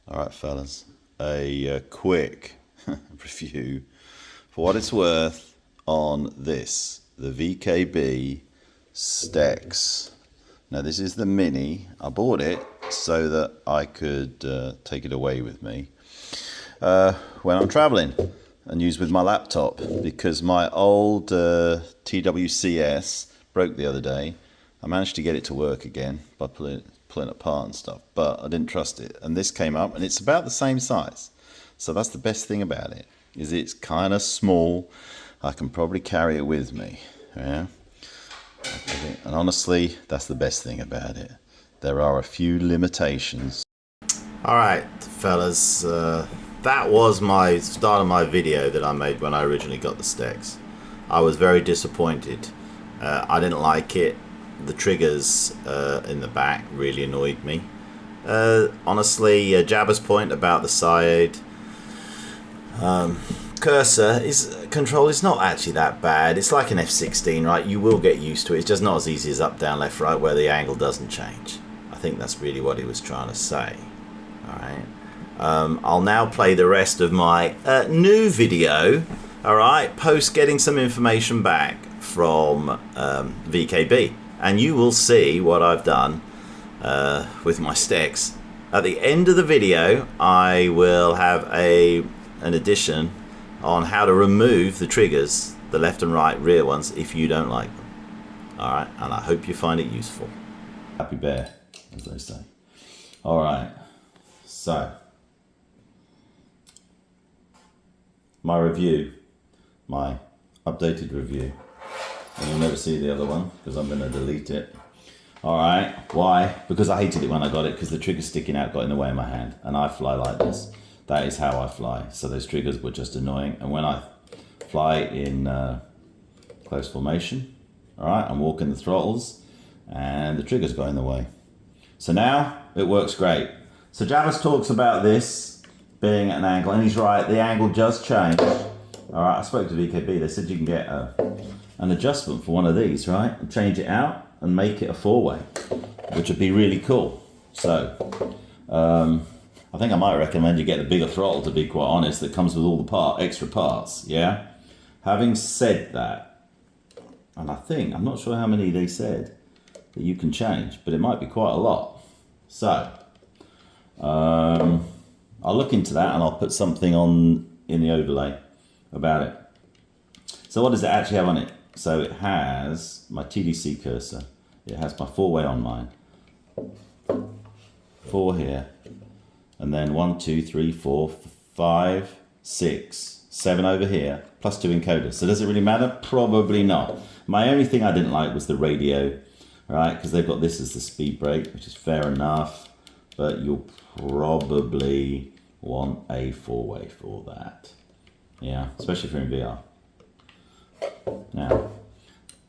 All right, fellas, a quick review for what it's worth on this, the VKB Stecs. Now, this is the Mini. I bought it so that I could take it away with me when I'm traveling and use with my laptop, because my old TWCS broke the other day. I managed to get it to work again by pulling it apart and stuff, but I didn't trust it. And this came up, and it's about the same size. So that's the best thing about it, is it's kind of small. I can probably carry it with me. Yeah. And honestly, that's the best thing about it. There are a few limitations. All right, fellas, that was my start of my video that I made when I originally got the Stecs. I was very disappointed. I didn't like it. The triggers in the back really annoyed me. Honestly, Jabba's point about the side cursor control is not actually that bad. It's like an F16, right? You will get used to it. It's just not as easy as up, down, left, right, where the angle doesn't change. I think that's really what he was trying to say. All right. I'll now play the rest of my new video. All right, post getting some information back from VKB. And you will see what I've done with my Stecs. At the end of the video, I will have an addition on how to remove the triggers, the left and right rear ones, if you don't like them. All right, and I hope you find it useful. Happy bear, as they say. All right, so my review, my updated review. And you'll never see the other one because I'm going to delete it. All right, why? Because I hated it when I got it, because the trigger sticking out got in the way of my hand, and I fly like this. That is how I fly. So those triggers were just annoying. And when I fly in close formation, all right, I'm walking the throttles, and the triggers got in the way. So now it works great. So Javis talks about this being at an angle, and he's right. The angle does change. All right, I spoke to VKB. They said you can get an adjustment for one of these, right, and change it out and make it a four-way, which would be really cool. So I think I might recommend you get the bigger throttle, to be quite honest, that comes with all the extra parts. Yeah, having said that, and I'm not sure how many they said that you can change, but it might be quite a lot. So I'll look into that, and I'll put something on in the overlay about it. So what does it actually have on it? So it has my TDC cursor. It has my four-way on mine. 4 here. And then 1, 2, 3, 4, 5, 6, 7 over here, plus 2 encoders. So does it really matter? Probably not. My only thing I didn't like was the radio, right? Because they've got this as the speed brake, which is fair enough. But you'll probably want a four-way for that. Yeah, especially if you're in VR. Now,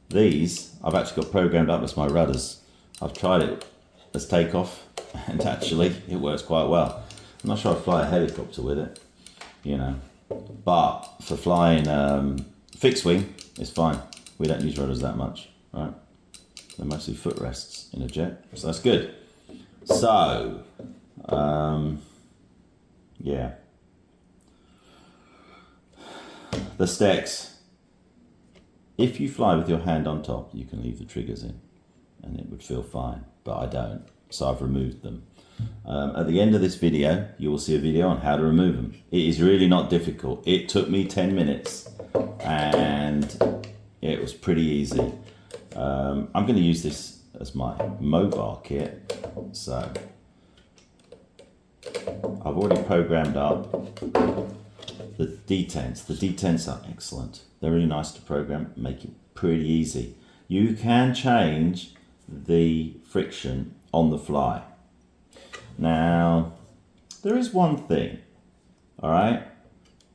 these I've actually got programmed up as my rudders. I've tried it as takeoff, and actually it works quite well. I'm not sure I'd fly a helicopter with it, you know, but for flying fixed wing, it's fine. We don't use rudders that much, right? They're mostly footrests in a jet, so that's good. So, yeah. The Stecs. If you fly with your hand on top, you can leave the triggers in and it would feel fine, but I don't, so I've removed them. At the end of this video, you will see a video on how to remove them. It is really not difficult. It took me 10 minutes and it was pretty easy. I'm going to use this as my mobile kit, so I've already programmed up the detents. The detents are excellent. They're really nice to program, make it pretty easy. You can change the friction on the fly. Now, there is one thing, all right?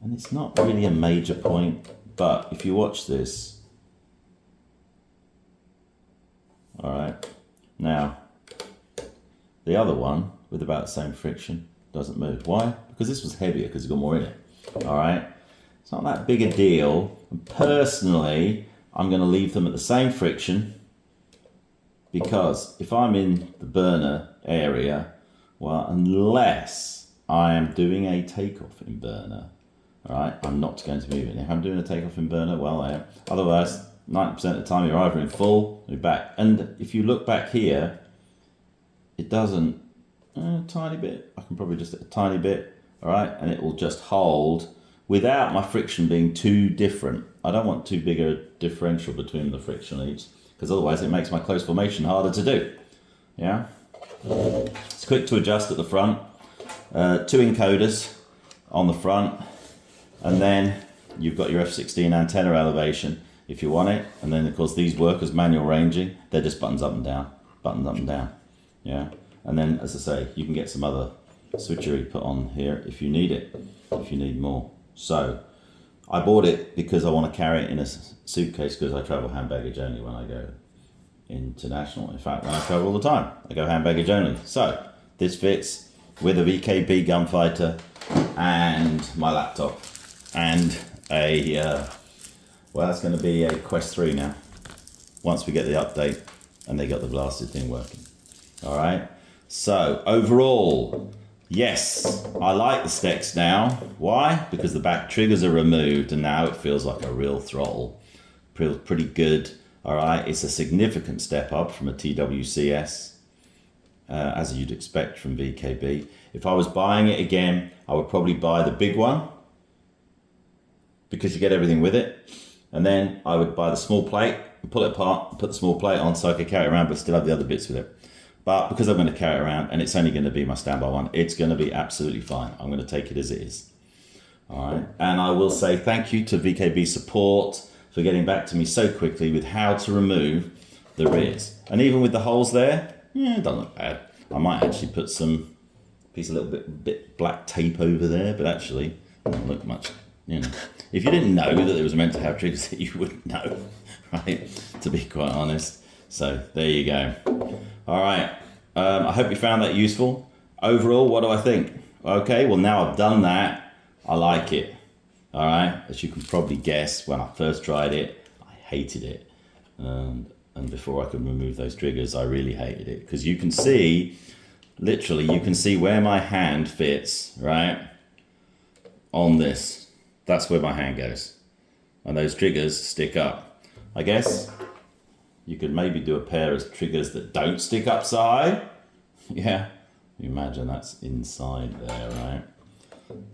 And it's not really a major point, but if you watch this, all right? Now, the other one with about the same friction doesn't move. Why? Because this was heavier because it's got more in it, all right? It's not that big a deal. And personally, I'm going to leave them at the same friction, because if I'm in the burner area, well, unless I am doing a takeoff in burner. All right, I'm not going to move it. If I'm doing a takeoff in burner, well, I am. Otherwise, 90% of the time you're either in full or back. And if you look back here, it doesn't, a tiny bit. I can probably just a tiny bit, all right? And it will just hold without my friction being too different. I don't want too big a differential between the friction each, because otherwise it makes my close formation harder to do, yeah? It's quick to adjust at the front. 2 encoders on the front. And then you've got your F16 antenna elevation if you want it. And then of course these work as manual ranging. They're just buttons up and down, yeah. And then as I say, you can get some other switchery put on here if you need it, if you need more. So I bought it because I want to carry it in a suitcase because I travel hand baggage only when I go international. In fact, when I travel all the time, I go hand baggage only. So this fits with a VKB gunfighter and my laptop. And well, that's going to be a Quest 3 now, once we get the update and they got the blasted thing working. All right, so overall, yes, I like the Stecs now. Why? Because the back triggers are removed and now it feels like a real throttle. Feels pretty good. All right, it's a significant step up from a TWCS, as you'd expect from VKB. If I was buying it again, I would probably buy the big one, because you get everything with it. And then I would buy the small plate and pull it apart and put the small plate on so I could carry it around but still have the other bits with it. But because I'm going to carry it around and it's only going to be my standby one, it's going to be absolutely fine. I'm going to take it as it is. All right. And I will say thank you to VKB support for getting back to me so quickly with how to remove the rears. And even with the holes there, yeah, it doesn't look bad. I might actually put some piece of little bit black tape over there, but actually it doesn't look much. You know, if you didn't know that it was meant to have triggers, that you wouldn't know, right? To be quite honest. So there you go. All right. I hope you found that useful. Overall, what do I think? Okay, well now I've done that, I like it. All right. As you can probably guess, when I first tried it, I hated it. And before I could remove those triggers, I really hated it because you can see, literally, you can see where my hand fits, right? On this. That's where my hand goes. And those triggers stick up. I guess you could maybe do a pair of triggers that don't stick up so high. Yeah. You imagine that's inside there, right?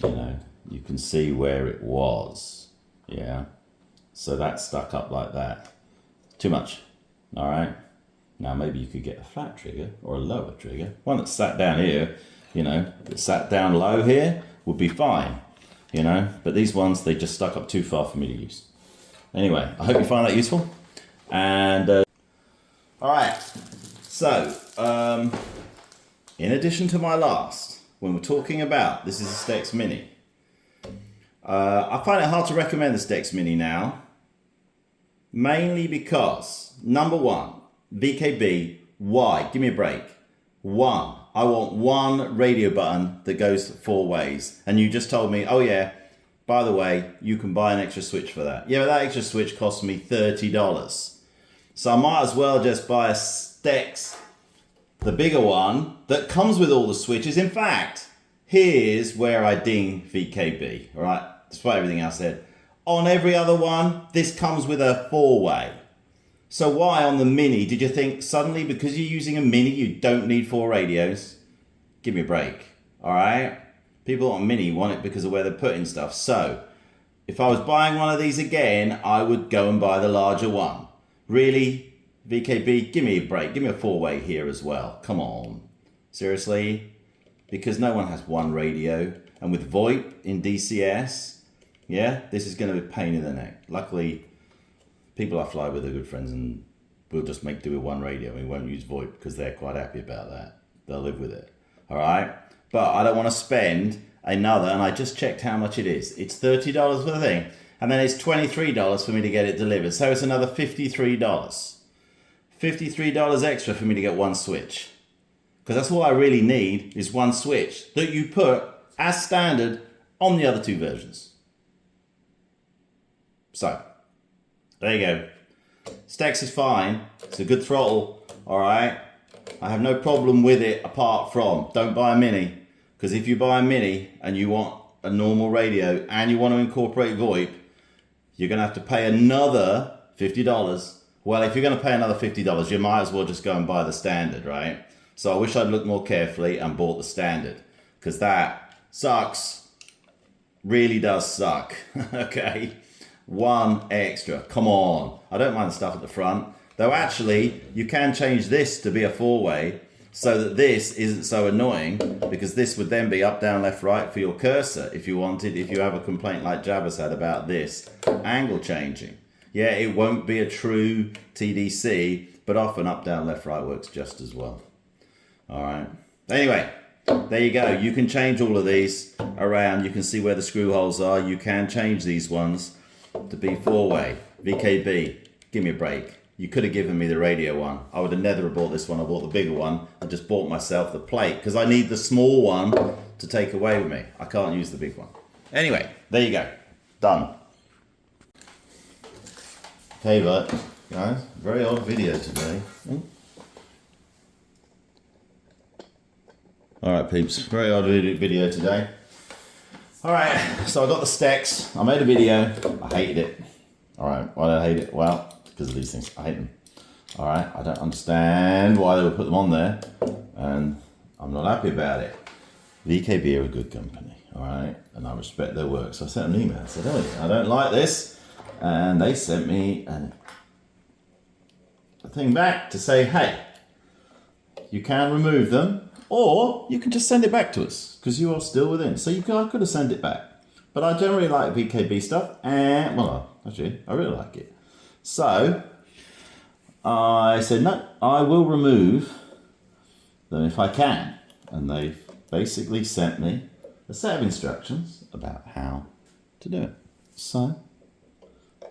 You know, you can see where it was. Yeah. So that's stuck up like that. Too much. All right. Now maybe you could get a flat trigger or a lower trigger. One that sat down here, you know, that sat down low here would be fine. You know, but these ones, they just stuck up too far for me to use. Anyway, I hope you find that useful. And, all right. So, in addition to my last, when we're talking about, this is a Stecs Mini. I find it hard to recommend the Stecs Mini now. Mainly because, number one, VKB, why? Give me a break. One, I want one radio button that goes 4 ways. And you just told me, oh yeah, by the way, you can buy an extra switch for that. Yeah, but that extra switch cost me $30. So I might as well just buy a Stecs, the bigger one, that comes with all the switches. In fact, here's where I ding VKB, all right? Despite everything else said. On every other one, this comes with a 4-way. So why on the Mini did you think suddenly because you're using a Mini you don't need 4 radios? Give me a break, all right? People on Mini want it because of where they're putting stuff. So if I was buying one of these again, I would go and buy the larger one. Really, VKB, give me a break. Give me a 4-way here as well. Come on, seriously? Because no one has one radio. And with VoIP in DCS, yeah, this is going to be a pain in the neck. Luckily, people I fly with are good friends and we'll just make do with one radio. We won't use VoIP because they're quite happy about that. They'll live with it. All right? But I don't want to spend another, and I just checked how much it is. It's $30 for the thing. And then it's $23 for me to get it delivered. So it's another $53. $53 extra for me to get one switch. Because that's all I really need is one switch that you put as standard on the other 2 versions. So, there you go. Stecs is fine. It's a good throttle. All right. I have no problem with it apart from don't buy a Mini. Because if you buy a Mini and you want a normal radio and you want to incorporate VoIP, you're going to have to pay another $50. Well, if you're going to pay another $50, you might as well just go and buy the standard, right? So I wish I'd looked more carefully and bought the standard, because that sucks. Really does suck. Okay. One extra. Come on. I don't mind the stuff at the front. Though actually, you can change this to be a 4-way so that this isn't so annoying, because this would then be up, down, left, right for your cursor if you wanted, if you have a complaint like Jabba's had about this angle changing. Yeah, it won't be a true TDC, but often up, down, left, right works just as well. All right. Anyway, there you go. You can change all of these around. You can see where the screw holes are. You can change these ones to be 4-way. VKB, give me a break. You could have given me the radio one. I would have never bought this one. I bought the bigger one. I just bought myself the plate because I need the small one to take away with me. I can't use the big one. Anyway, there you go. Done. Okay, but guys, very odd video today. All right, peeps, very odd video today. All right, so I got the Stecs. I made a video. I hated it. All right, why did I hate it? Well, because of these things. I hate them. All right, I don't understand why they would put them on there, and I'm not happy about it. VKB are a good company, all right, and I respect their work. So I sent them an email. I said, oh, I don't like this, and they sent me a thing back to say, hey, you can remove them, or you can just send it back to us because you are still within. So I could have sent it back, but I generally like VKB stuff, and well, actually, I really like it. So I said, no, I will remove them if I can. And they've basically sent me a set of instructions about how to do it. So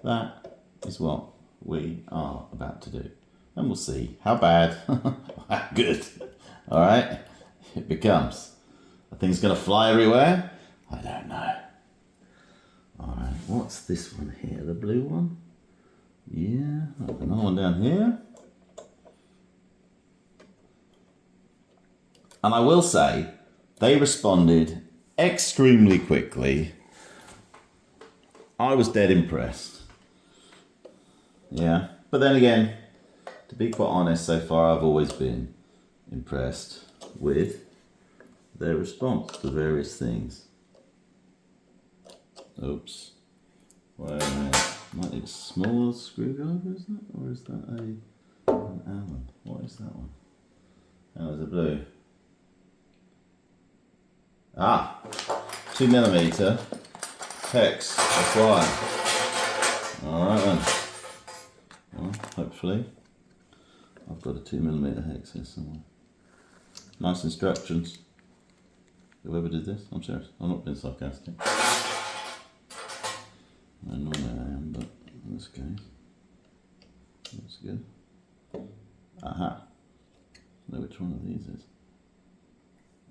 that is what we are about to do. And we'll see how bad, how good, all right, it becomes. Are things going to fly everywhere? I don't know. All right, what's this one here? The blue one? Yeah, another one down here. And I will say, they responded extremely quickly. I was dead impressed. Yeah, but then again, to be quite honest, so far I've always been impressed with their response to various things. Oops. Wait a minute. Might need a smaller screwdriver, isn't it? Or is that an Allen? What is that one? Oh, is it blue? Ah! 2mm hex. That's why. Alright then. Well, hopefully I've got a 2mm hex here somewhere. Nice instructions. Whoever did this, I'm serious. I'm not being sarcastic. I know I am, but in this case, that's good. Aha. Know which one of these is.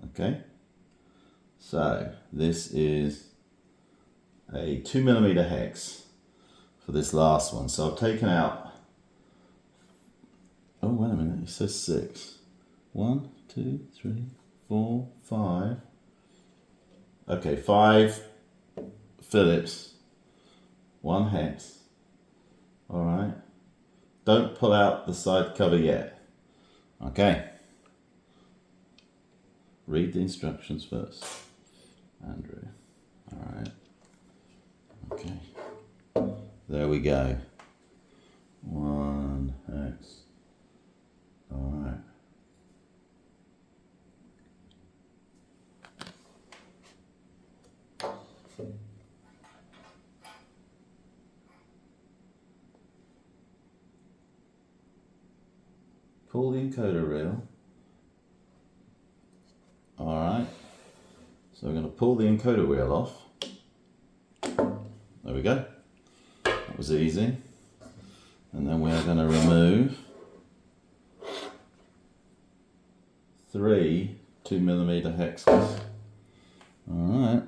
Okay. So this is a 2mm hex for this last one. So I've taken out. Oh wait a minute. It says 6. 1, 2, 3, 4, 5. Okay, 5 Phillips. 1 hex. All right. Don't pull out the side cover yet. Okay. Read the instructions first, Andrew. All right. Okay. There we go. 1 hex. All right. Pull the encoder reel. Alright, so we're going to pull the encoder wheel off. There we go. That was easy. And then we are going to remove 3 2mm hexes. Alright.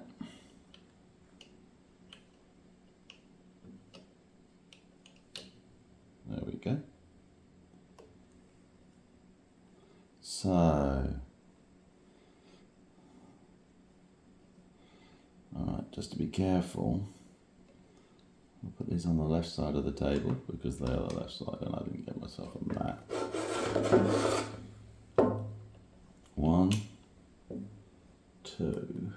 There we go. So just to be careful, I'll put these on the left side of the table because they are the left side and I didn't get myself a mat. 1, 2.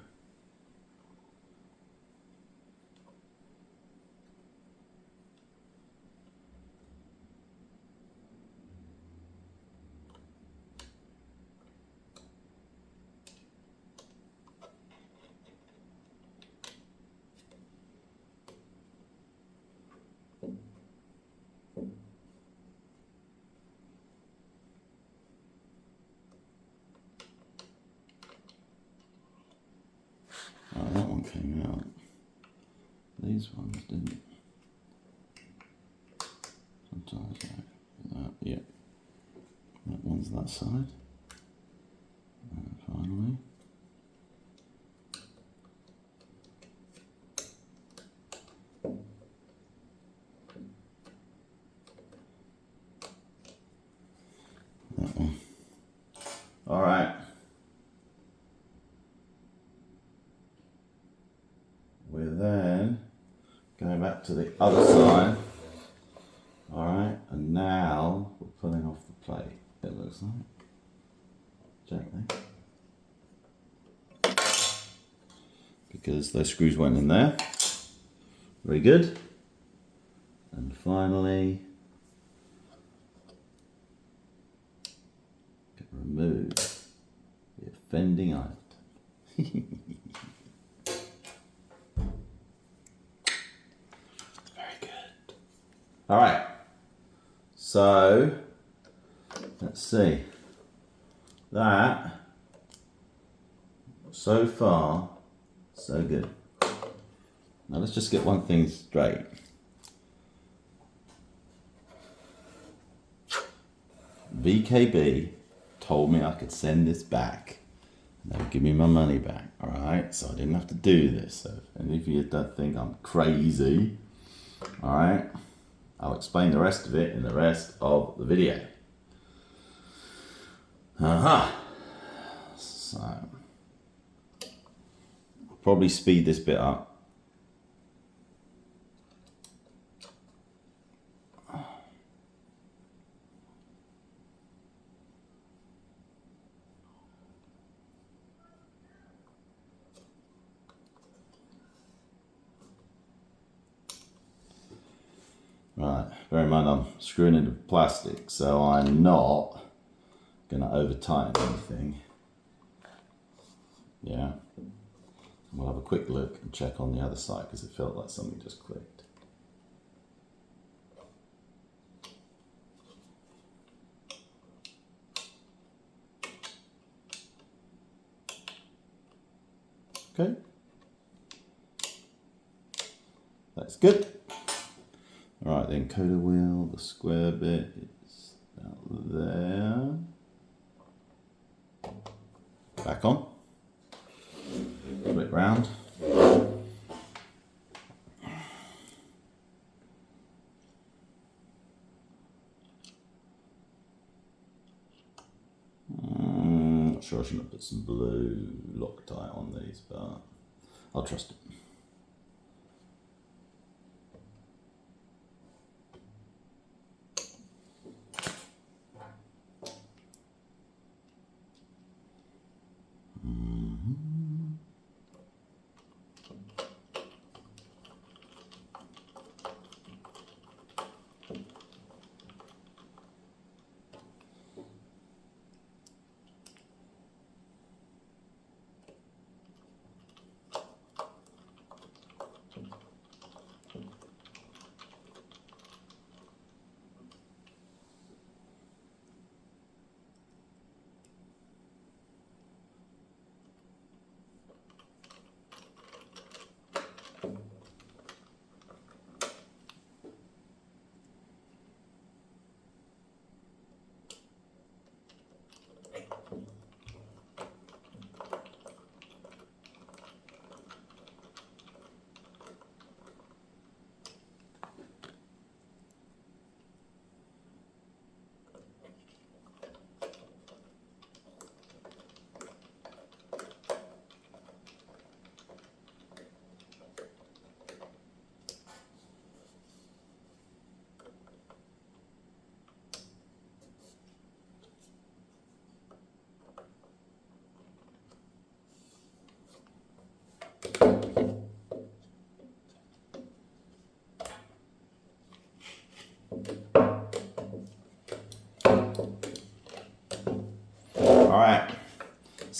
Oh, that one came out. These ones didn't. Sometimes like that. Yeah. That one's that side. And finally. That one. All right. We're then going back to the other side. All right, and now we're pulling off the plate, it looks like. Gently. Because those screws went in there. Very good. And finally, remove the offending item. Very good. All right. So, let's see. That, so far, so good. Now let's just get one thing straight. VKB told me I could send this back. They would give me my money back, all right? So I didn't have to do this. So if any of you don't think I'm crazy, all right? I'll explain the rest of it in the rest of the video. So, I'll probably speed this bit up. Right, bear in mind I'm screwing into plastic, so I'm not going to over tighten anything. Yeah, we'll have a quick look and check on the other side because it felt like something just clicked. Okay, that's good. All right, then encoder wheel, the square bit is out there. Back on. Flip round. Not sure I shouldn't have put some blue Loctite on these, but I'll trust it.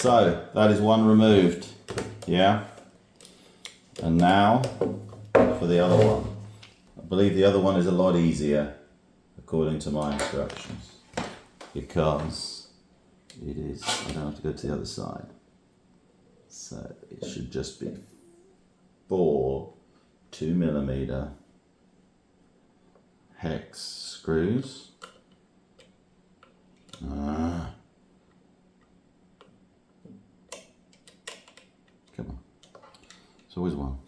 So that is one removed, yeah? And now for the other one. I believe the other one is a lot easier according to my instructions because it is, I don't have to go to the other side. So it should just be 4 2mm hex screws. Come on. It's always one.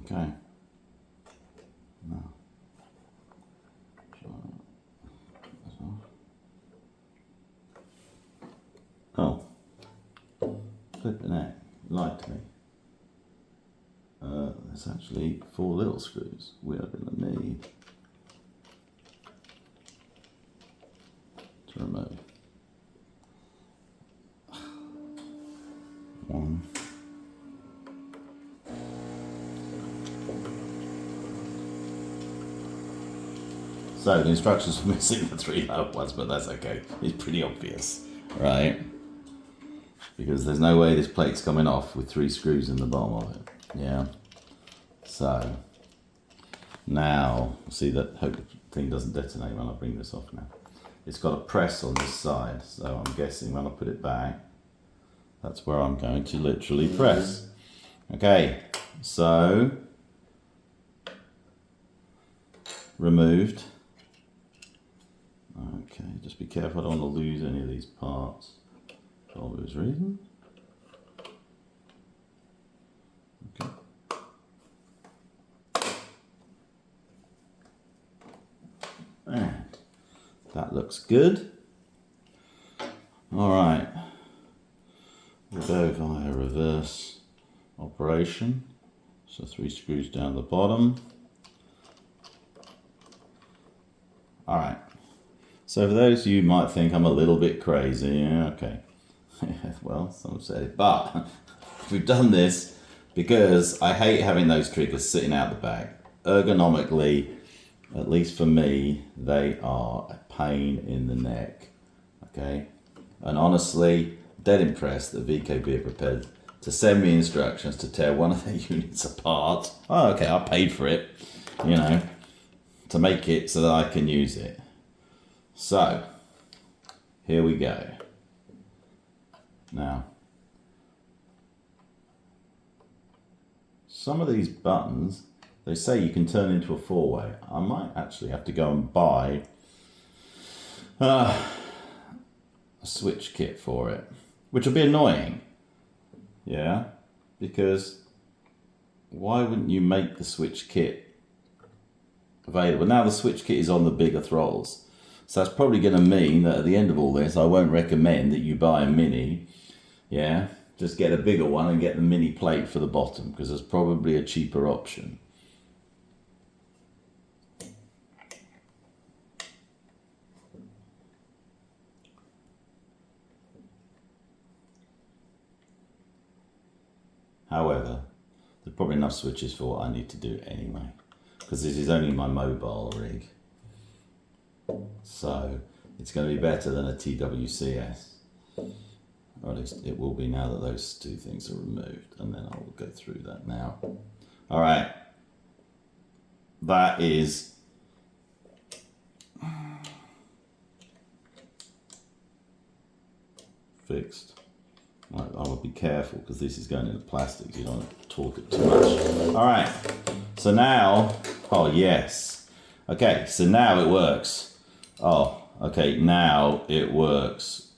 Okay. Now, oh, flipping heck, lied to me. There's actually 4 little screws we are going to need to remove. 1. So the instructions are missing the 3 lower ones, but that's okay. It's pretty obvious, right? Because there's no way this plate's coming off with 3 screws in the bottom of it. Yeah. So now, see that, hope the thing doesn't detonate when I bring this off now. It's got a press on this side, so I'm guessing when I put it back, that's where I'm going to literally press. Okay, so removed. Okay, just be careful, I don't want to lose any of these parts for obvious reason. Okay. And that looks good. All right, we'll go via reverse operation. So 3 screws down the bottom. All right. So for those of you who might think I'm a little bit crazy, yeah, okay. Well, some said it, but we've done this because I hate having those triggers sitting out the back. Ergonomically, at least for me, they are a pain in the neck, okay? And honestly, dead impressed that VKB are prepared to send me instructions to tear one of their units apart. Oh, okay, I paid for it, you know, to make it so that I can use it. So, here we go. Now, some of these buttons, they say you can turn into a 4-way. I might actually have to go and buy a switch kit for it, which will be annoying. Yeah, because why wouldn't you make the switch kit available? Now the switch kit is on the bigger throttles. So that's probably going to mean that at the end of all this, I won't recommend that you buy a mini. Yeah, just get a bigger one and get the mini plate for the bottom because there's probably a cheaper option. However, there's probably enough switches for what I need to do anyway because this is only my mobile rig. So it's going to be better than a TWCS, or at least it will be now that those 2 things are removed, and then I'll go through that now. All right, that is fixed. I would be careful because this is going into plastic. You don't want to torque it too much. All right. So now, oh yes. Okay, so now it works. Oh, okay, now it works.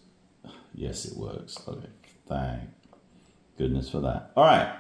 Yes, it works. Okay, thank goodness for that. All right.